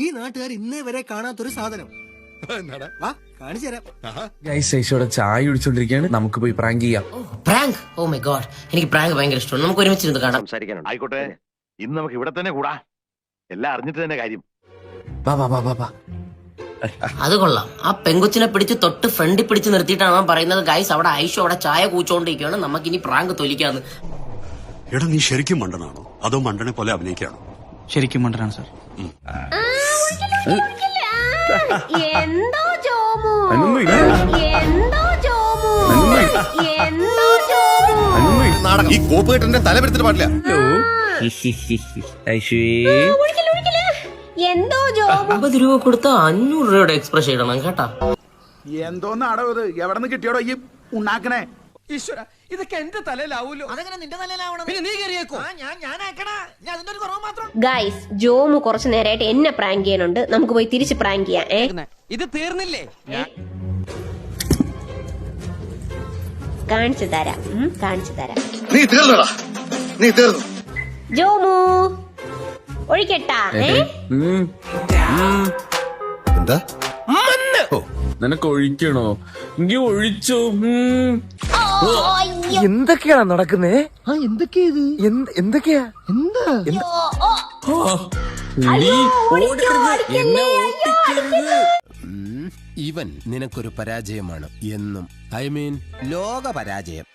ഈ നാട്ടുകാർ ഇന്നേ വരെ കാണാത്തൊരു സാധനം വാ കാണിച്ചു തരാം. ഐശോടെ ചായ കുടിച്ചോണ്ടിരിക്കുകയാണ്. നമുക്ക് പോയി പ്രാങ്ക് ചെയ്യാം. പ്രാങ്ക്? ഓ മൈ ഗോഡ്, എനിക്ക് പ്രാങ്ക് ഭയങ്കര ഇഷ്ടമാണ്. നമുക്ക് ഒരുമിച്ചിരുന്ന് കാണാം. സംസാരിക്കാനുണ്ട്. ആയിക്കോട്ടെ, ഇന്ന് നമുക്ക് ഇവിടെ തന്നെ കൂടാ. എല്ലാം അറിഞ്ഞിട്ട് തന്നെ കാര്യം. വാ വാ വാ വാ വാ. അത് കൊള്ളാം. ആ പെങ്കൊച്ചിനെ പിടിച്ച് തൊട്ട് ഫ്രണ്ടിൽ പിടിച്ച് നിർത്തിയിട്ടാണ് അവൻ പറയുന്നത് ഗൈസ് അവിടെ ഐഷു അവിടെ ചായ കൂച്ചോണ്ടിരിക്കുകയാണ്, നമുക്ക് ഇനി പ്രാങ്ക് തൊലിക്കാന്ന്. എടാ നീ ശരിക്കും മണ്ടനാണോ അതോ മണ്ടനെ പോലെ അഭിനയിക്കാണോ? ശരിക്കും മണ്ടനാണ് സാർ. എന്തോ ജോമു ഈ കോപ്പ് കെട്ടിന്റെ തല പെടുത്തിട്ട് പാടില്ല. എന്തോ ജോമു 50 രൂപ കൊടുത്ത 500 രൂപയുടെ എക്സ്പ്രഷൻ ഇടണം കേട്ടാ. എന്തോന്നാടോ ഇത്? എവിടെ നിന്ന് കിട്ടിയോടോ ഈ ഉണ്ടാക്കണേ? ഈശ്വര, ഇതൊക്കെ എന്റെ തലയിലാവൂലോ. അതെങ്ങനെ നിന്റെ തലയിലാവണം? പിന്നെ നീ കയറിയേക്കോ? ഞാൻ അതിന്റെ ഒരു കുറവ് മാത്രം. ഗൈസ്, ജോമു കുറച്ചു നേരമായിട്ട് എന്നെ പ്രാങ്ക് ചെയ്യാനുണ്ട്. നമുക്ക് പോയി തിരിച്ച് പ്രാങ്ക് ചെയ്യാം. ഇത് തീർന്നില്ലേ? കാണിച്ചു തരാം, കാണിച്ചു തരാം. നീ തീർന്നടാ, നീ തീർന്നു. ജോമു ഒഴിക്കട്ടാ? എന്താ നിനക്ക് ഒഴിക്കണോ? എങ്കിൽ ഒഴിച്ചോ. എന്തൊക്കെയാണ് നടക്കുന്നേ? എന്തൊക്കെയാ ഇത്? എന്തൊക്കെയാ? എന്താ? ഇവൻ നിനക്കൊരു പരാജയമാണ് എന്നും. ഐ മീൻ ലോക പരാജയം.